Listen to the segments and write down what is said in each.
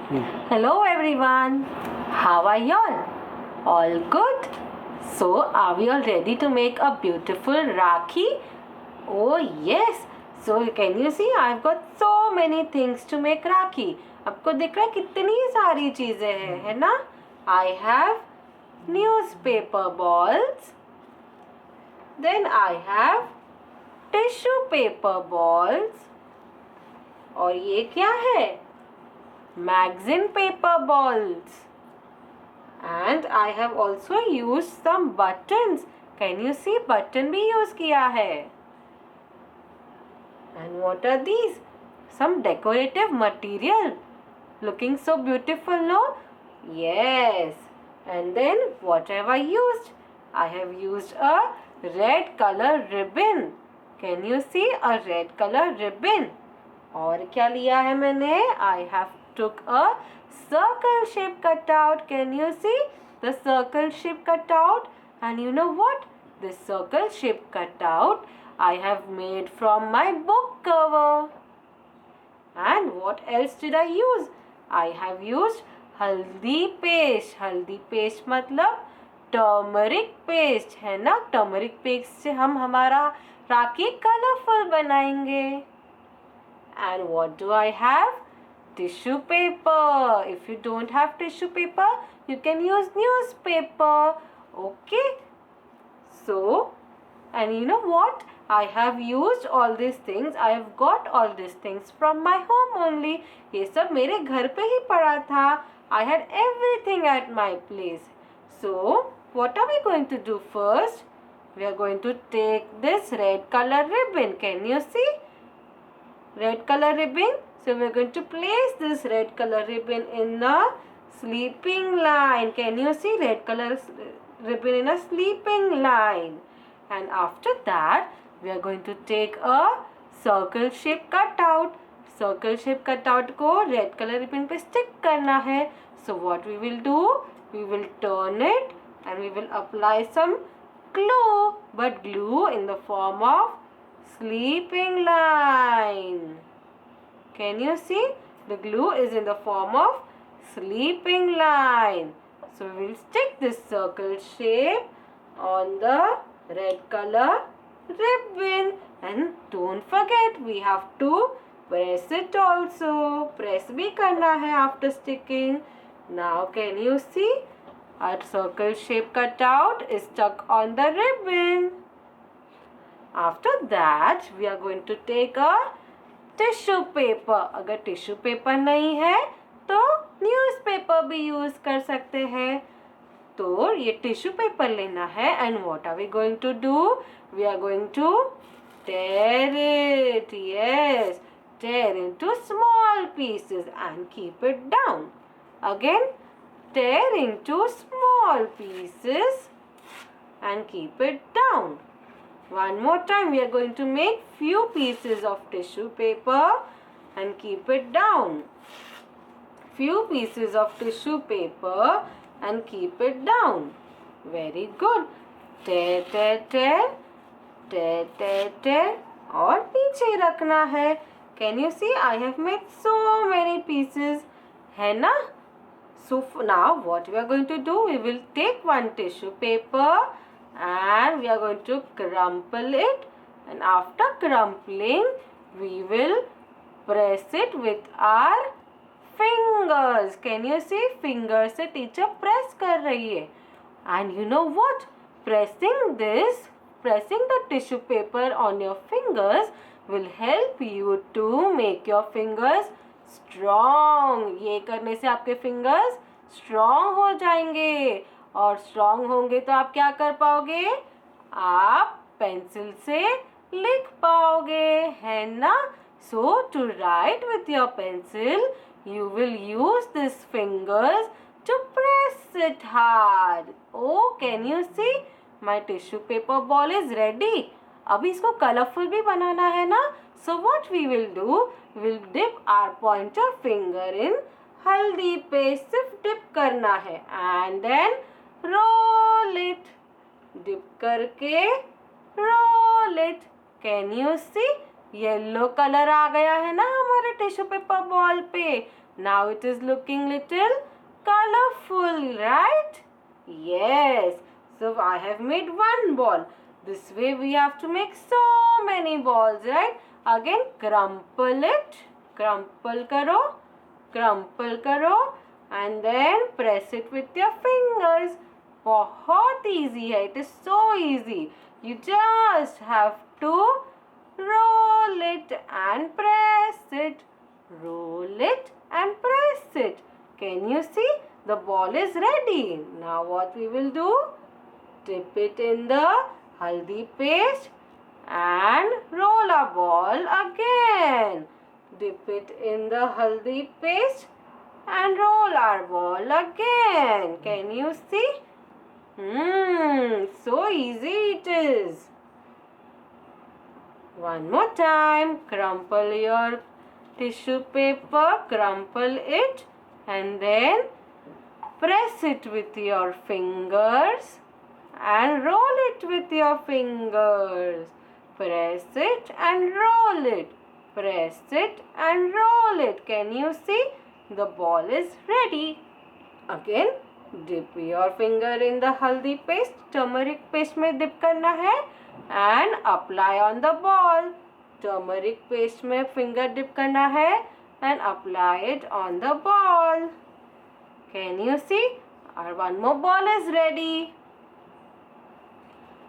Hello everyone, how are y'all? All good? So, are we all ready to make a beautiful Rakhi? Oh yes! So, can you see I've got so many things to make Rakhi. आपको दिख रहा है कितनी सारी चीजें हैं, है ना? I have newspaper balls. Then I have tissue paper balls. और ये क्या है? Magazine paper balls. And I have also used some buttons. Can you see button भी use किया है? And what are these? Some decorative material. Looking so beautiful, no? Yes. And then what have I used? I have used a red color ribbon. Can you see a red color ribbon? और क्या लिया है मैंने? I have took a circle shape cutout. Can you see the circle shape cutout? And you know what? This circle shape cutout I have made from my book cover. And what else did I use? I have used हल्दी paste. हल्दी paste मतलब turmeric paste है ना. Turmeric paste से हम हमारा राखी colourful बनाएंगे. And what do I have? Tissue paper. If you don't have tissue paper, you can use newspaper. Okay. So, and you know what? I have used all these things. I have got all these things from my home only. ये सब मेरे घर पे ही पड़ा था. I had everything at my place. So, what are we going to do first? We are going to take this red color ribbon. Can you see? Red color ribbon. So we are going to place this red color ribbon in the sleeping line. Can you see red color ribbon in a sleeping line? And after that, we are going to take a circle shape cutout. Circle shape cutout को red color ribbon पे stick करना है. So what we will do? We will turn it and we will apply some glue. But glue in the form of sleeping line. Can you see? The glue is in the form of sleeping line. So we will stick this circle shape on the red color ribbon. And don't forget, we have to press it also. Press भी करना है after sticking. Now can you see? Our circle shape cutout is stuck on the ribbon. After that, we are going to take a tissue paper. अगर tissue paper नहीं है तो newspaper भी use कर सकते हैं. तो ये tissue paper लेना है. And what are we going to do? We are going to tear it. Yes, tear into small pieces and keep it down. Again, tear into small pieces and keep it down. One more time, we are going to make few pieces of tissue paper and keep it down. Few pieces of tissue paper and keep it down. Very good. Tear, tear, tear, tear, tear, tear. और पीछे रखना है. Can you see? I have made so many pieces. है ना? So now what we are going to do? We will take one tissue paper and we are going to crumple it, and after crumpling we will press it with our fingers. Can you see? Fingers से teacher press कर रही है. And you know what? Pressing the tissue paper on your fingers will help you to make your fingers strong. ये करने से आपके fingers strong हो जाएंगे. और स्ट्रॉन्ग होंगे तो आप क्या कर पाओगे? आप पेंसिल से लिख पाओगे, है ना? So to write with your pencil you will use this fingers to press it hard. Oh can you see? My tissue paper ball is ready. अभी इसको कलरफुल भी बनाना है ना. So what we will do? Will dip our pointer finger in haldi paste. सिर्फ dip करना है and then roll it. Dip करके roll it. Can you see? Yellow colour आ गया है ना हमारे टिश्यू पेपर बॉल पे. Now it is looking little colorful, right? Yes. So I have made one ball. This way we have to make so many balls, right? Again, crumple it. Crumple karo, and then press it with your fingers. बहुत easy है. It is so easy. You just have to roll it and press it. Roll it and press it. Can you see? The ball is ready. Now what we will do? Dip it in the haldi paste and roll a ball again. Dip it in the haldi paste and roll our ball again. Can you see? So easy it is. One more time. Crumple your tissue paper, crumple it, and then press it with your fingers and roll it with your fingers. Press it and roll it. Press it and roll it. Can you see? The ball is ready. Again, dip your finger in the haldi paste. Turmeric paste में dip करना है and apply on the ball. Turmeric paste में finger dip करना है and apply it on the ball. Can you see? Our one more ball is ready.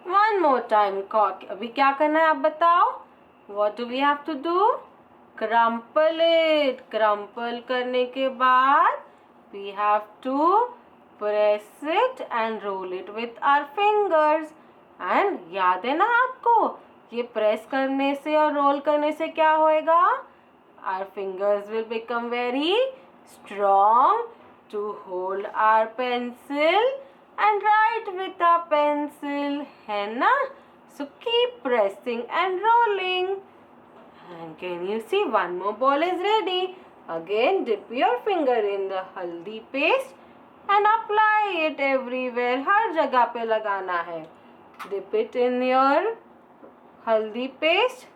One more time. अभी क्या करना है आप बताओ? What do we have to do? Crumple it. Crumple करने के बाद we have to press it and roll it with our fingers. And याद है ना आपको? ये प्रेस करने से और रोल करने से क्या होएगा? Our fingers will become very strong to hold our pencil and write with our pencil, है ना? So keep pressing and rolling. And can you see, one more ball is ready. Again, dip your finger in the haldi paste and apply it everywhere. हर जगह पे लगाना है. Dip it in your haldi paste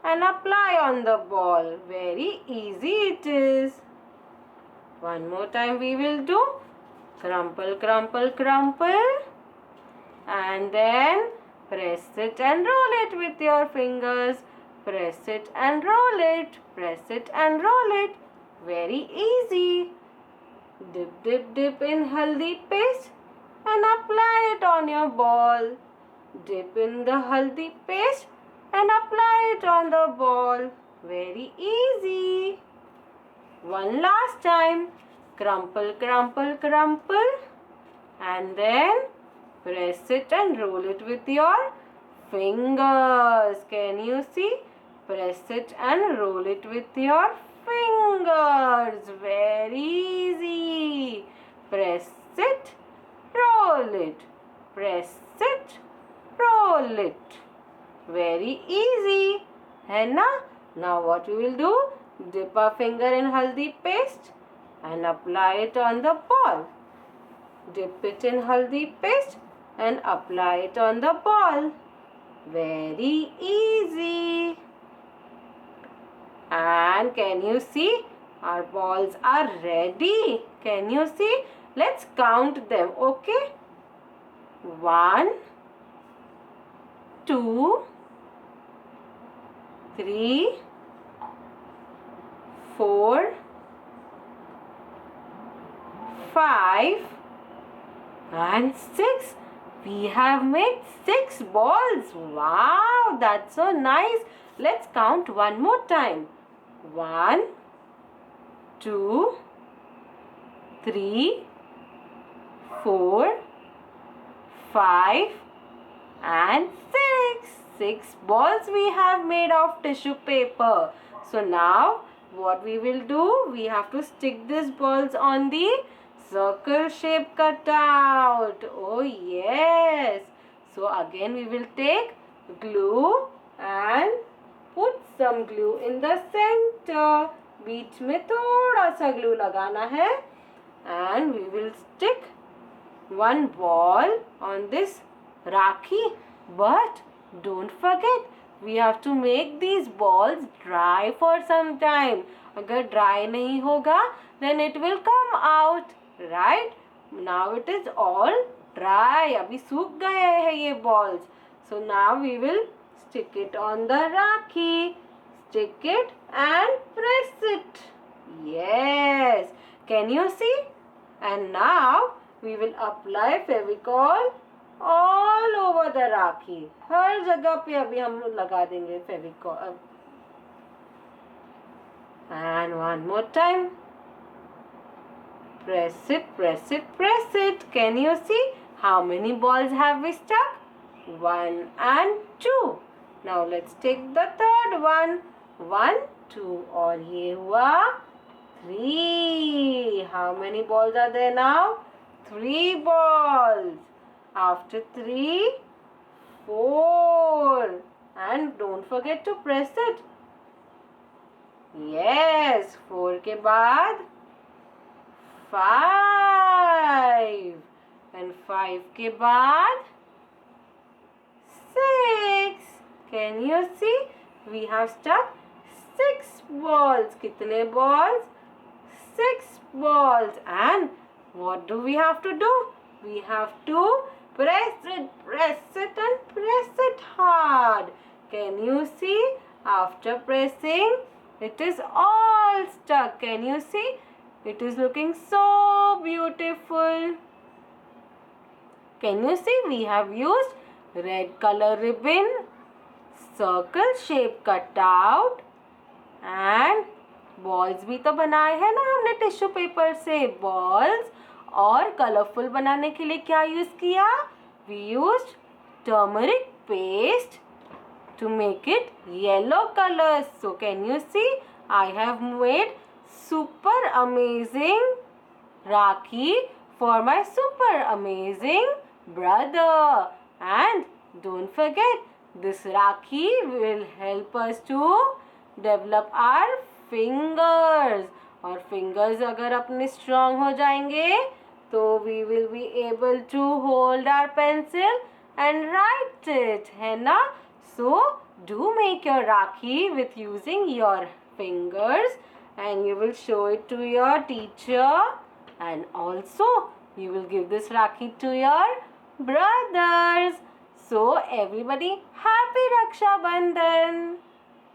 and apply on the ball. Very easy it is. One more time we will do. Crumple, crumple, crumple. And then press it and roll it with your fingers. Press it and roll it. Press it and roll it. Very easy. Dip, dip, dip in haldi paste and apply it on your ball. Dip in the haldi paste and apply it on the ball. Very easy. One last time. Crumple, crumple, crumple. And then press it and roll it with your fingers. Can you see? Press it and roll it with your fingers. Very easy. Press it, roll it. Press it, roll it. Very easy. है ना? Now what we will do? Dip our finger in haldi paste and apply it on the ball. Dip it in haldi paste and apply it on the ball. Very easy. And can you see? Our balls are ready. Can you see? Let's count them, okay? 1, 2, 3, 4, 5 and 6. We have made 6 balls. Wow, that's so nice. Let's count one more time. 1, 2, 3, 4, 5 and 6. 6 balls we have made of tissue paper. So now what we will do? We have to stick these balls on the circle shape cutout. Oh yes. So again we will take glue and put some glue in the center. बीच में थोड़ा सा glue लगाना है. And we will stick one ball on this Rakhi. But don't forget, we have to make these balls dry for some time. अगर dry नहीं होगा then it will come out, right? Now it is all dry. अभी सूख गए हैं ये balls. So now we will stick it on the Rakhi. Stick it and press it. Yes. Can you see? And now we will apply Fevicol all over the Rakhi. हर जगह पे अभी हम लगा देंगे Fevicol. And one more time. Press it, press it, press it. Can you see how many balls have we stuck? 1 and 2. Now let's take the third one. 1, 2 और ये हुआ 3. How many balls are there now? 3 balls. After 3, 4. And don't forget to press it. Yes, 4 के बाद 5. And 5 के बाद 6. Can you see? We have stuck 6 balls. कितने balls? 6 balls. And what do we have to do? We have to press it and press it hard. Can you see? After pressing, it is all stuck. Can you see? It is looking so beautiful. Can you see? We have used red color ribbon, circle shape cutout and balls भी तो बनाए हैं ना हमने tissue paper से. balls और colourful बनाने के लिए क्या यूज किया? We used turmeric paste to make it yellow color. So can you see? I have made super amazing Rakhi for my super amazing brother. And don't forget, this Rakhi will help us to develop our fingers. और fingers अगर अपने strong हो जाएंगे तो we will be able to hold our pencil and write it, है ना? So do make your Rakhi with using your fingers and you will show it to your teacher, and also you will give this Rakhi to your brothers. So everybody, happy Raksha Bandhan.